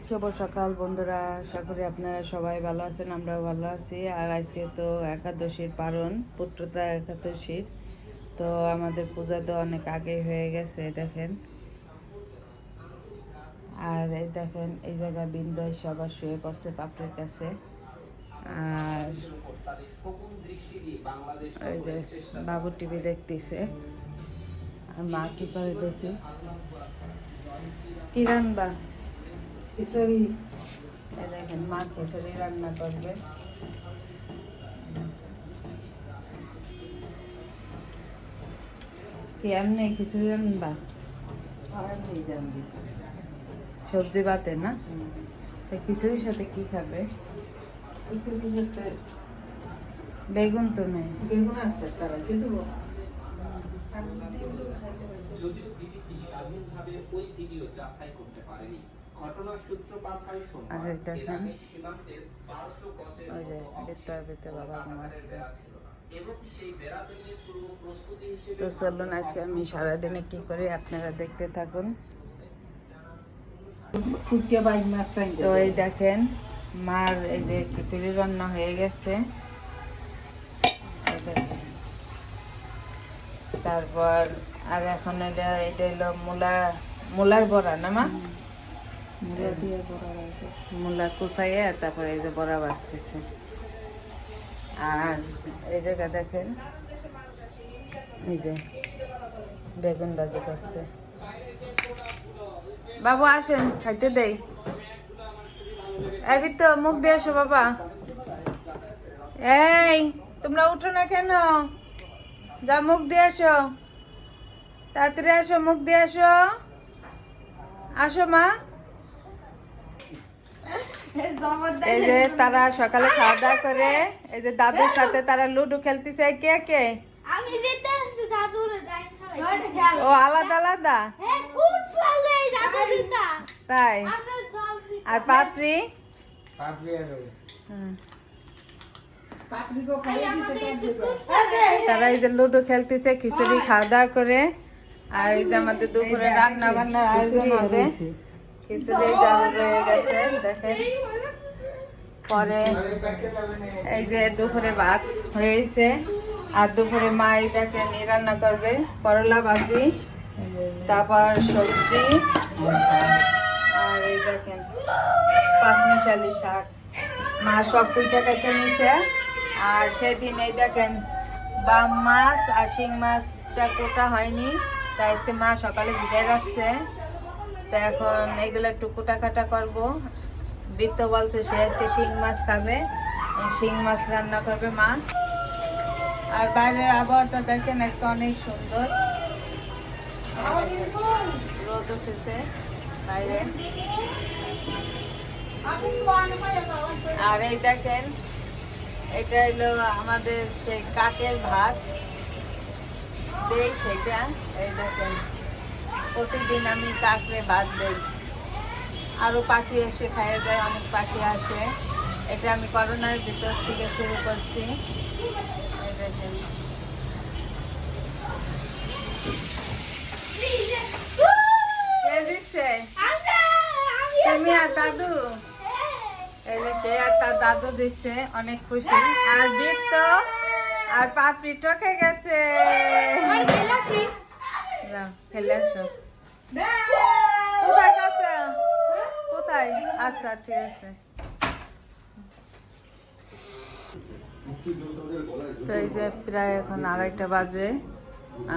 শুভ সকাল বন্ধুরা, আশা করি আপনারা সবাই ভালো আছেন, আমরাও ভালো আছি। আর আজকে তো একাদশীর পারণ, পুত্রতা একাদশীর। তো আমাদের পূজা তো অনেক আগেই হয়ে গেছে দেখেন। আর এই দেখেন এই জায়গায় বিন্দু সবার শুয়ে পড়ছে পাপড়ির কাছে। আর এই যে বাবু টিভি দেখতেছে, আর মা কি করে দেখি কি রান্না খিচুড়ি। দেখেন মা খিচুড়ি রান্না করবে। কি এমনি খিচুড়ি রান্না? সবজি বাতে না? তো খিচুড়ির সাথে কি খাবে? খিচুড়ির সাথে বেগুন তো নেই। বেগুন আছে তারা কি দেবো? যদিও বিবিসি স্বাধীনভাবে ওই ভিডিও যাচাই করতে পারেনি। ঘটনার সূত্রপাত হয় সোমবার। এর আগে সীমান্তের 1200 গজের ভিতর বাবা ঘুমাচ্ছে। তো চলুন আজকে আমি সারাদিনে কি করি আপনারা দেখতে থাকুন। তো এই দেখেন মার এই যে খিচুড়ি রান্না হয়ে গেছে। তারপর আর এখন এটা হলো মূলার বড়া না মা? মূলা কুচাইয়ে তারপরে এই যে বড়া বাজতেছে। আর এই জায়গা দেখেন এই যে বেগুন ভাজি করছে। বাবু আসেন খাইতে দেই। এই তো মুখ দিয়ে আসো বাবা। এই তোমরা উঠো না কেন? যা মুখ দিয়ে আসো, তাড়াতাড়ি আসো, মুখ দিয়ে আসো। আসো মা। এই যে তারা সকালে খাওয়া দাওয়া করে এই যে দাদুর সাথে তারা লুডো খেলতেছে। কে কে? ও আলাদা আলাদা তাই? আর পাপড়ি তারা এই যে লুডো খেলতেছে, খিচুড়ি খাওয়া দাওয়া করে। আর এই যে আমাদের দুপুরে রান্না বান্নার আয়োজন হবে। খিচুড়ি জাল রয়ে গেছে দেখেন। পরে এই যে দুপুরে ভাত হয়েছে। আর দুপুরে মাই দেখেন রান্না করবে করলা ভাজি, তারপর সবজি, আর এই দেখেন পাঁচমিশালি শাক। মা সব কুইটা কেটে নিছে। আর সেদিন এই দেখেন বাম মাছ আর শিং মাছটা কোটা হয়নি, তাই আজকে মা সকালে ভিজাই রাখছে। তো এখন এগুলো একটু কুটা কাটা করবো। বৃত্ত বলছে সে আজকে শিং মাছ খাবে, শিং মাছ রান্না করবে মা। আর বাইরের আবহাওয়াটা দেখেন একটা অনেক সুন্দর, রোদ উঠেছে বাইরে। আর এই দেখেন এটা হলো আমাদের সেই কাকের ভাত দেই সেটা। এই দেখেন প্রতিদিন আমি কাকরে ভাত দেই। আরো পাখি এসে খাইয়ে যায়, অনেক পাখি আসে। এটা আমি করোনার ভিতর থেকে শুরু করছি। এই দেখেন কে দিচ্ছে? তুমি আর দাদু। এই যে সে আর তার দাদু দিচ্ছে, অনেক খুশি। আর বৃত্ত আর পাপড়ি ঠকে গেছে। যাও খেলে আসো। কোথায় যাচ্ছে? কোথায়? আচ্ছা ঠিক আছে। তো এই যে প্রায় এখন 2:30 বাজে।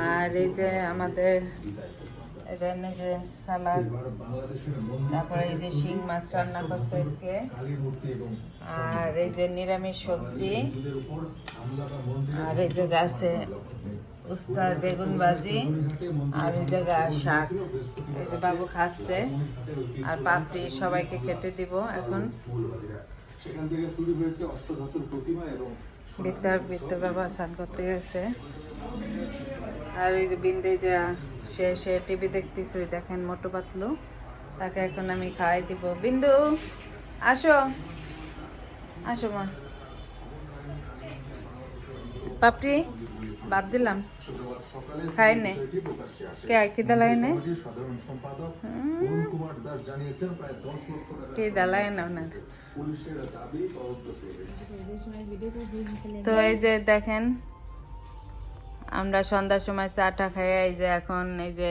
আর এই যে আমাদের এখানে যে সালাদ, তারপরে এই যে শিং মাছ রান্না করছে আজকে, আর এই যে নিরামিষ সবজি, আর এই যে গাছে উস্তার বেগুন ভাজি, আর এই যে শাক। এই যে বাবু খাচ্ছে আর পাপড়ি সবাইকে খেতে দিব এখন। বৃত্ত বাবা স্নান করতে গেছে। আর এই যে বিন্দে যা সে টিভি দেখতেছে, দেখেন মোটু পাতলু, তাকে এখন আমি খাওয়াই দিব। বিন্দু আসো, আসো মা। পাপড়ি বাদ দিলাম খাই নে কে খিদা লাগে না খিদা লাগে না না তো এই যে দেখেন আমরা সন্ধ্যার সময় চাটা খাই এই যে এখন এই যে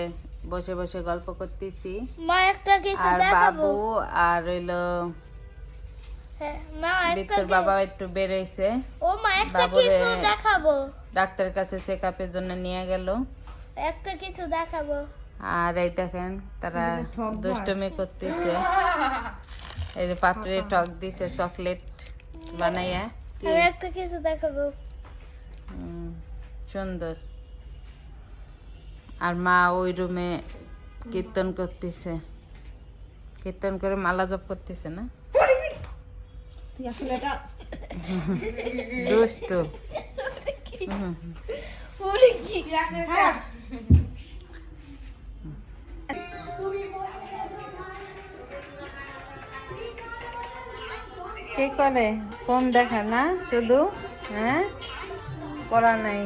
বসে বসে গল্প করতেছি মা একটা কিছু আর দেখাবো বাবু আর হইলো হ্যাঁ মা একটা বিত্তর বাবা একটু বেরোইছে ও মা একটা বাবুরে কিছু দেখাবো ডাক্তার কাছে চেকআপের জন্য নিয়ে গেল একটা কিছু দেখাবো আর এই দেখেন তারা দুষ্টুমি করতেছে এই যে পাপড়ি টক দিছে চকলেট বানাইয়া আমি একটা কিছু দেখাবো সুন্দর আর মা ওই রুমে কীর্তন করতেছে কীর্তন করে মালা জপ করতেছে না তুই আসলে এটা দুষ্ট ওরে কি কি করে ফোন দেখা না শুধু হ্যাঁ পড়া নাই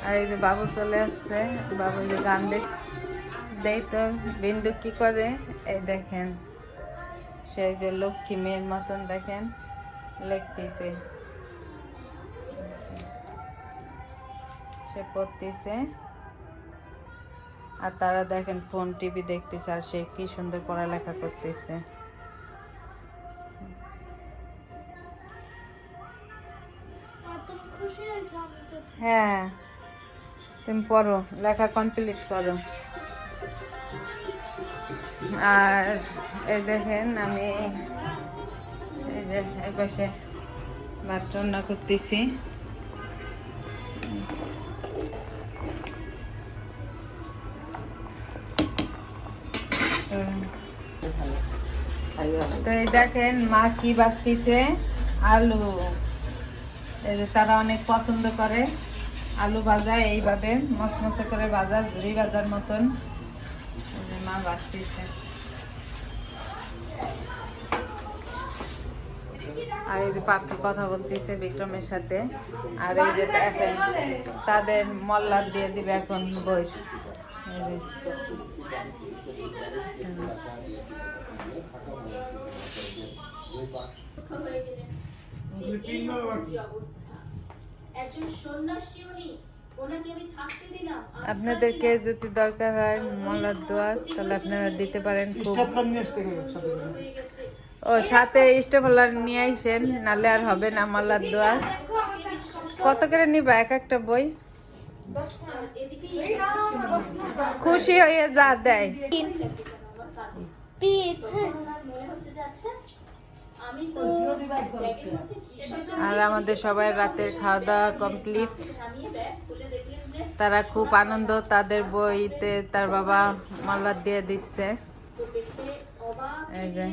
আর এই যে বাবু চলে আসছে বাবু যে গান দেই তো বিন্দু কি করে এই দেখেন সেই যে লক্ষ্মী মেয়ের মতন দেখেন লিখতেছে সে পড়তেছে আর তারা দেখেন ফোন টিভি দেখতেছে আর সে কি সুন্দর পড়ালেখা করতেছে তুমি খুশি হয়েছো হ্যাঁ তুমি পড়ো লেখা কমপ্লিট করো আর এই দেখেন আমি এই যে এই পাশে ভাত রান্না করতেছি তো এই দেখেন মা কি বাছতেছে আলু এই যে তারা অনেক পছন্দ করে আলু ভাজা এইভাবে মচমচে করে ভাজা ঝুরি ভাজার মতন এই যে মা বাছতেছে আর এই যে পাপি কথা বলতেছে বিক্রমের সাথে আর এই যে দেখেন তাদের মল্লার দিয়ে দিবে এখন বই এই আপনাদেরকে যদি দরকার হয় মলার দোয়া তাহলে আপনারা দিতে পারেন খুব ও সাথে স্টেপলার নিয়ে আইসেন নালে আর হবে না মলার দোয়া কত করে নিবা এক একটা বই খুশি হয়ে যা দেয় আর আমাদের সবাই রাতের খাওয়া দাওয়া কমপ্লিট তারা খুব আনন্দ তাদের বইতে তার বাবা মাল্লা দিয়ে দিচ্ছে এই যে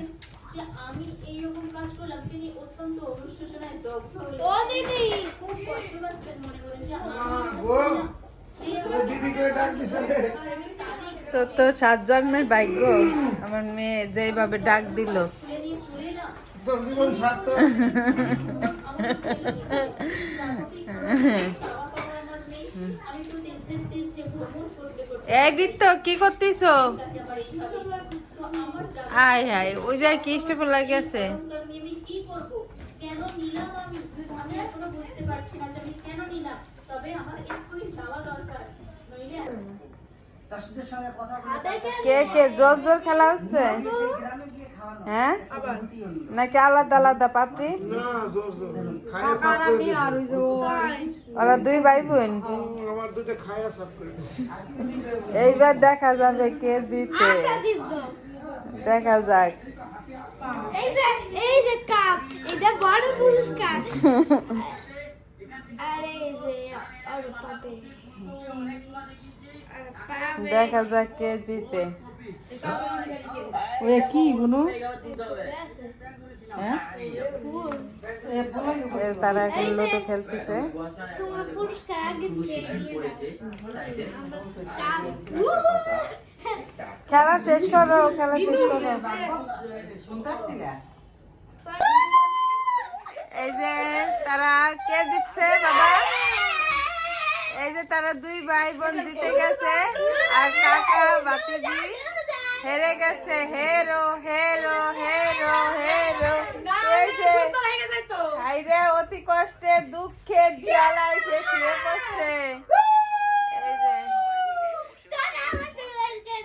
ও দিদি তো তো 7 জন্মের ভাগ্য আমার মেয়ে যেভাবে ডাক দিল এই বিত্ত কি করতেছ আয় হায় ওই যায় কি স্টেপল লাগেছে কে কে জোর জোর খেলা হচ্ছে হ্যাঁ নাকি আলাদা আলাদা পাপড়ি ওরা দুই ভাই বোন এইবার দেখা যাবে কে জিতে দেখা যাক এই যে কাপ এটা বড় পুরস্কার আরে এই যে আরে পাপে দেখা যাক কে জিতে ওই কি বুনু হ্যাঁ তারা এখন লুডো খেলতেছে তোমার পুরস্কার আগে দিয়ে খেলা শেষ করো খেলা শেষ করো এই যে তারা কে জিতছে বাবা এই যে তারা দুই ভাই বোন জিতে গেছে আর কাকা বাতিজি হেরে গেছে। হেরো হেরো হেরো হেরো। এই যে আইরে অতি কষ্টে দুঃখে জ্বালায় সে শুয়ে পড়ছে। এই যে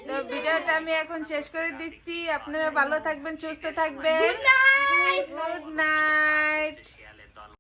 তো ভিডিওটা আমি এখন শেষ করে দিচ্ছি। আপনারা ভালো থাকবেন, সুস্থ থাকবেন। Good night.